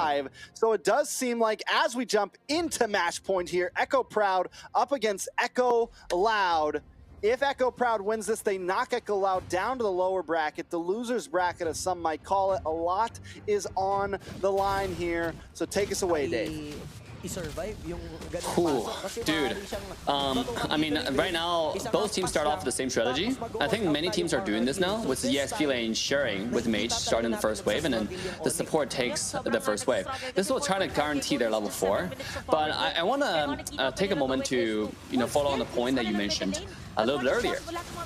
5. So it does seem like as we jump into match point here, Echo Proud up against Echo Loud. If Echo Proud wins this, they knock Echo Loud down to the lower bracket, the loser's bracket as some might call it. A lot is on the line here, so take us away, Dave. Ooh, dude. I mean, right now, both teams start off with the same strategy. I think many teams are doing this now, with the EXP lane sharing with Mage starting the first wave, and then the support takes the first wave. This will try to guarantee their level 4. But I want to take a moment to, follow on the point that you mentioned a little bit earlier,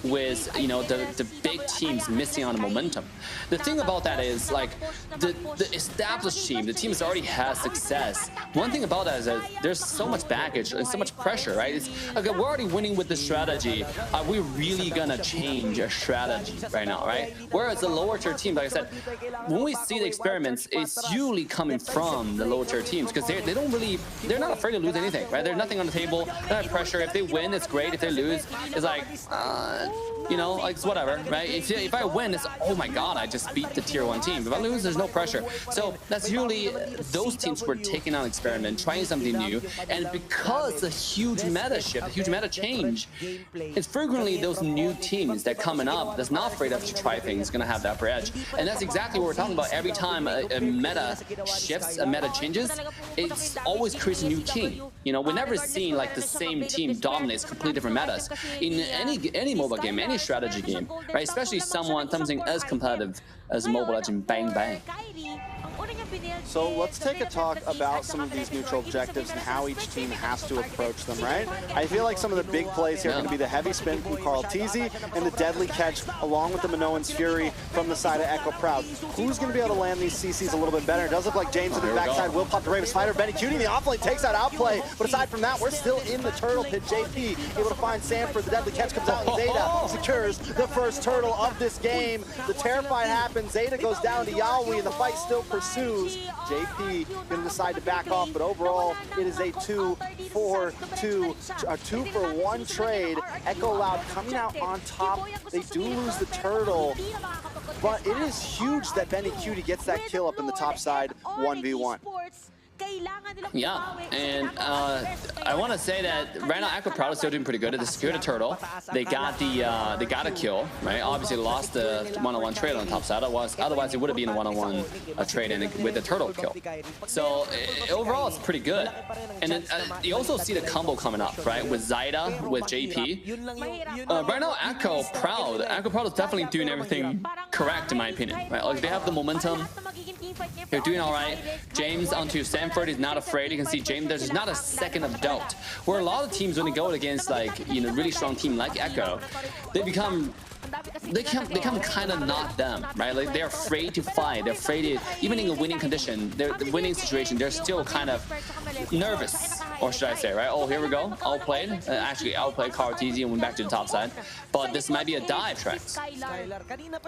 with the big teams missing on the momentum. The thing about that is, like, the established team, the team that's already had success. One thing about that is that there's so much baggage and so much pressure, right? It's okay, we're already winning with the strategy. Are we really gonna change a strategy right now, right? Whereas the lower tier team, like I said, when we see the experiments, it's usually coming from the lower tier teams, because they're not afraid to lose anything, right? There's nothing on the table, no pressure. If they win, it's great. If they lose, it's like, like it's whatever, right? If I win, it's, oh my god, I just beat the tier 1 team. If I lose, there's no pressure. So that's usually those teams who are taking on experiment, trying something new, and because the huge meta shift, the huge meta change, it's frequently those new teams that coming up that's not afraid of to try things gonna have the upper edge. And that's exactly what we're talking about. Every time a meta shifts, a meta changes, it's always creates a new king. We've never seen like the same team dominates completely different metas in any mobile game, any strategy game, right? Especially something as competitive as Mobile Legends Bang Bang. So let's take a talk about some of these neutral objectives and how each team has to approach them, right? I feel like some of the big plays here are going to be the heavy spin from Carl Teasy and the deadly catch along with the Minoan's Fury from the side of Echo Proud. Who's going to be able to land these CCs a little bit better? It does look like James in the backside will pop the Raven Spider. BennyCutie in the offlane takes out Outplay, but aside from that, we're still in the turtle pit. JP able to find Sanford. The deadly catch comes out and Zeta secures the first turtle of this game. The Terrified happens. Zeta goes down to Yawi and the fight still pursues. JP going to decide to back off, but overall it is a 2-for-2, a 2-for-1 trade. Echo Loud coming out on top. They do lose the turtle, but it is huge that BennyCutie gets that kill up in the top side 1v1. Yeah, and I want to say that right now Echo Proud is still doing pretty good. They secured a turtle. They got a kill, right? Obviously lost the one-on-one trade on the top side. Otherwise it would have been a one-on-one trade with the turtle kill. So overall it's pretty good. And then you also see the combo coming up, right? With Zyda, with JP. Right now Echo Proud is definitely doing everything correct in my opinion, right? Like they have the momentum. They're doing all right. James onto Sanford is not afraid. You can see James, there's not a second of doubt. Where a lot of teams, when they go against like, really strong team like Echo, they become kind of not them, right? Like they're afraid to fight. They're afraid to, even in a winning condition, the winning situation, they're still kind of nervous, or should I say, right? Oh, here we go. Outplayed. Actually, outplayed Carl Teasy and went back to the top side. But this might be a dive, Trax.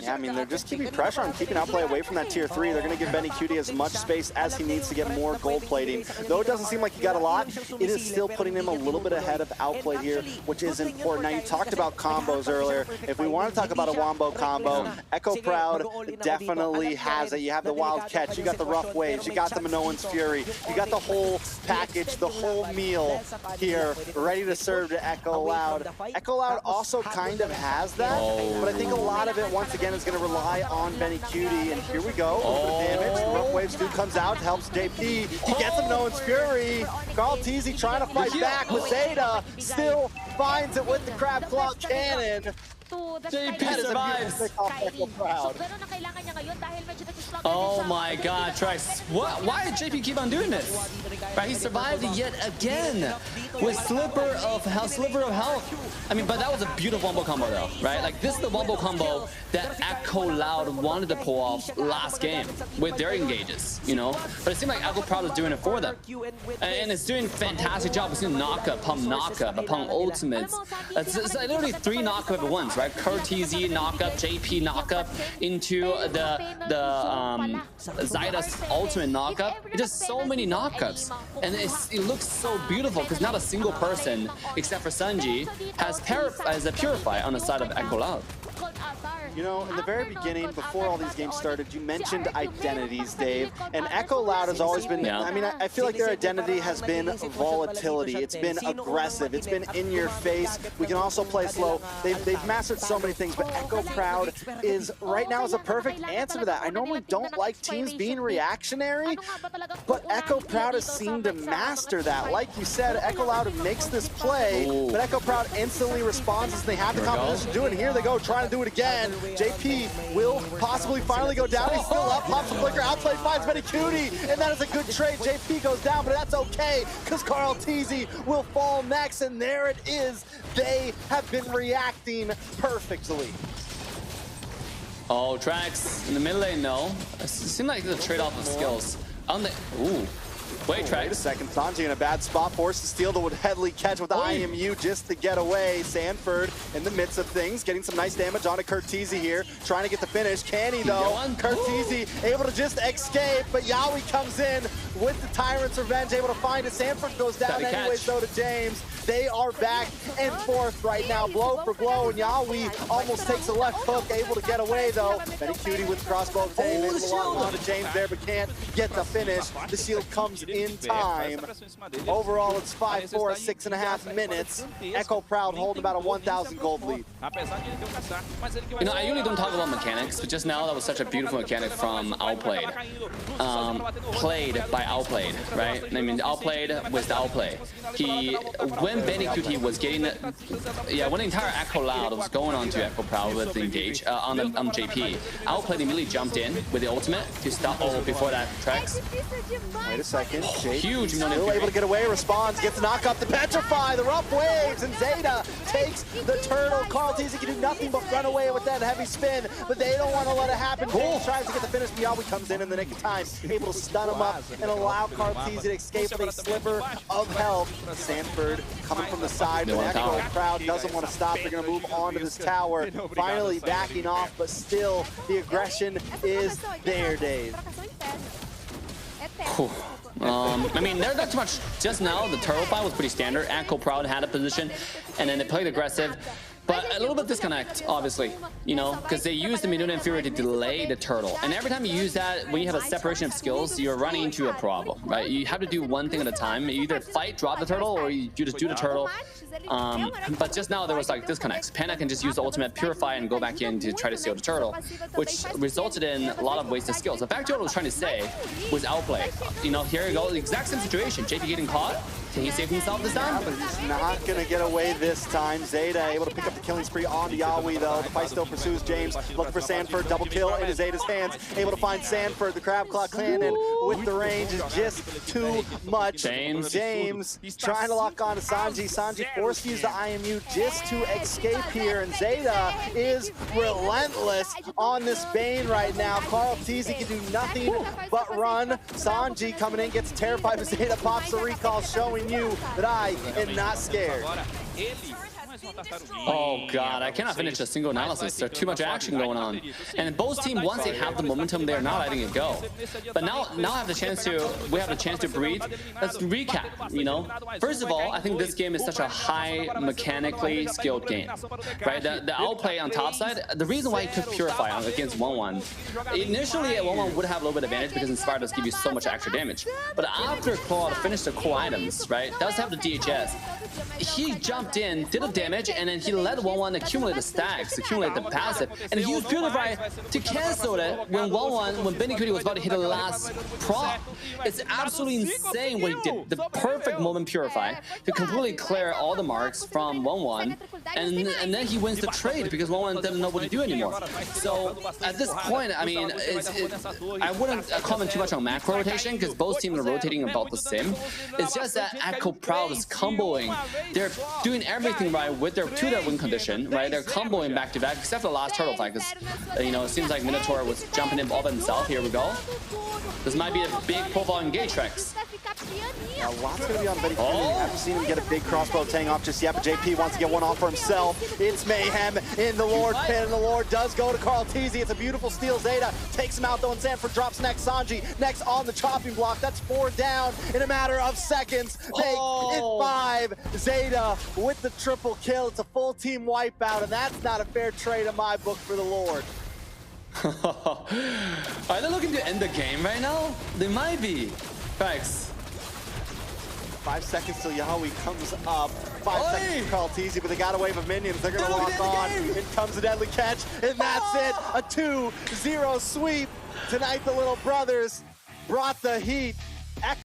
Yeah, I mean, they're just keeping pressure on keeping Outplay away from that tier 3. They're going to give BennyCutie as much space as he needs to get more gold plating. Though it doesn't seem like he got a lot, it is still putting him a little bit ahead of Outplay here, which is important. Now, you talked about combos earlier. If we want to talk about a wombo combo, Echo Proud definitely has it. You have the wild catch, you got the rough waves, you got the Minoan's Fury, you got the whole package, the whole meal here, ready to serve to Echo Loud. Echo Loud also kind of has that, but I think a lot of it, once again, is going to rely on BennyCutie. And here we go, the damage. The rough waves dude comes out, helps JP. He gets the Minoan's Fury. Carl Teasy trying to fight back, but Zeta still finds it with the Crab Claw Cannon. JP survives. Oh my god, Trax. Why did JP keep on doing this? Right, he survived yet again with Sliver of Health. I mean, but that was a beautiful wombo combo though, right? Like this is the wombo combo that Echo Loud wanted to pull off last game with their engages, But it seemed like Echo Proud is doing it for them. And it's doing a fantastic job. It's doing knockup, pump knockup, upon ultimates. It's like literally 3 knockup at once, right? Carl Teasy knockup, JP knockup into the Zyda's ultimate knockup. It's just so many knockups, and it looks so beautiful because not a single person except for Sanji has a Purify on the side of Echo Loud. You know, in the very beginning, before all these games started, you mentioned identities, Dave. And Echo Loud has always been, I mean, I feel like their identity has been volatility. It's been aggressive. It's been in your face. We can also play slow. They've mastered so many things, but Echo Proud is, right now, is a perfect answer to that. I normally don't like teams being reactionary, but Echo Proud has seemed to master that. Like you said, Echo Loud makes this play, but Echo Proud instantly responds as they have the competition to do it. And here they go, trying to do it again. JP will possibly finally go down. He's still up, pops the flicker, outplay finds Medicuti, and that is a good trade. JP goes down, but that's okay, because KarlTzy will fall next, and there it is. They have been reacting perfectly. Oh, Trax in the mid lane, no. It seemed like the trade-off of skills. On the, ooh. Wait a second. Sanji in a bad spot, forced to steal the Headley catch with the IMU just to get away. Sanford in the midst of things, getting some nice damage onto KarlTzy here, trying to get the finish. Can he though? KarlTzy able to just escape, but Yawi comes in with the Tyrant's Revenge, able to find it. Sanford goes down anyway, so to James. They are back and forth right now, blow for blow, and Yawi almost takes a left hook, able to get away though. Medicuti with crossbow aim, able to lock onto James there, but can't get the finish. The shield comes in time. Overall, it's 5-4, 6.5 minutes. Echo Proud holding about a 1,000 gold lead. You know, I usually don't talk about mechanics, but just now that was such a beautiful mechanic from Outplayed. Played by Outplayed, right? I mean, Outplayed with the Outplay. When Medicuti was getting, when the entire Echo Loud was going on to Echo Proud with the engage on JP, Outplayed immediately jumped in with the ultimate to stop. Oh, before that, Trax. Wait a second. Huge still able to get away, responds, gets the knock up, the Petrify, the rough waves, and Zeta takes the turtle. KarlTzy can do nothing but run away with that heavy spin, but they don't want to let it happen. Cole tries to get the finish, Miyawi comes in the nick of time, able to stun him up and allow KarlTzy to escape with a sliver of health. Sanford coming from the side, but Echo Proud doesn't want to stop. They're going to move on to this tower, finally backing off, but still the aggression is there, Dave. I mean, there's not too much. Just now, the turtle fight was pretty standard. Echo Proud had a position, and then they played aggressive. But a little bit disconnect, obviously, you know, because they use the Minutemen Fury to delay the turtle. And every time you use that, when you have a separation of skills, you're running into a problem, right? You have to do one thing at a time. You either fight, drop the turtle, or you just do the turtle. But just now there was like disconnects. Panda can just use the ultimate Purify and go back in to try to steal the turtle, which resulted in a lot of wasted skills. In fact, what I was trying to say was Outplay. You know, here you go, the exact same situation. JP getting caught. Can he save himself this time? But he's not going to get away this time. Zeta able to pick up the killing spree on Yawi though. The fight still pursues James. Looking for Sanford. Double kill into Zeta's hands. Able to find Sanford. The Crab Claw Cannon with the range is just too much. James trying to lock on to Sanji. Sanji forced to use the IMU just to escape here. And Zeta is relentless on this Bane right now. KarlTzy can do nothing but run. Sanji coming in, gets terrified, but Zeta pops the recall, showing you that I am not scared. Oh god, I cannot finish a single analysis. There's too much action going on. And both teams, once they have the momentum, they're not letting it go. But now we have the chance to breathe. Let's recap, you know. First of all, I think this game is such a high mechanically skilled game. Right? The outplay on top side, the reason why he took Purify on against 1-1, initially 1-1 would have a little bit of advantage because Inspire does give you so much extra damage. But after Claude finished the core items, right, does have the DHS, he jumped in, did a damage, and then he let 1-1 accumulate the stacks, accumulate the passive, and he used Purify to cancel it when 1-1, when Medicuti was about to hit the last prop. It's absolutely insane what he did. The perfect moment Purify to completely clear all the marks from 1-1, and then he wins the trade because 1-1 doesn't know what to do anymore. So at this point, I mean, I wouldn't comment too much on macro rotation because both teams are rotating about the same. It's just that Echo Proud is comboing. They're doing everything right with their win condition, right? They're comboing back to back, except for the last turtle fight, because you know it seems like Minotaur was jumping in all by himself. Here we go. This might be a big profile engage Rex. A lot's going to be on Betty. Oh. I haven't seen him get a big crossbow tang off just yet, but JP wants to get one off for himself. It's Mayhem in the Lord pit, and the Lord does go to KarlTzy. It's a beautiful steal. Zeta takes him out, though, and Sanford drops next. Sanji next on the chopping block. That's 4 down in a matter of seconds. Make it 5. Zeta with the triple kill. It's a full team wipeout, and that's not a fair trade in my book for the Lord. Are they looking to end the game right now? They might be. Facts. 5 seconds till Yahui comes up. 5 seconds to KarlTzy, but they got a wave of minions. They're gonna lock on. In comes the deadly catch, and that's it. A 2-0 sweep. Tonight the little brothers brought the heat.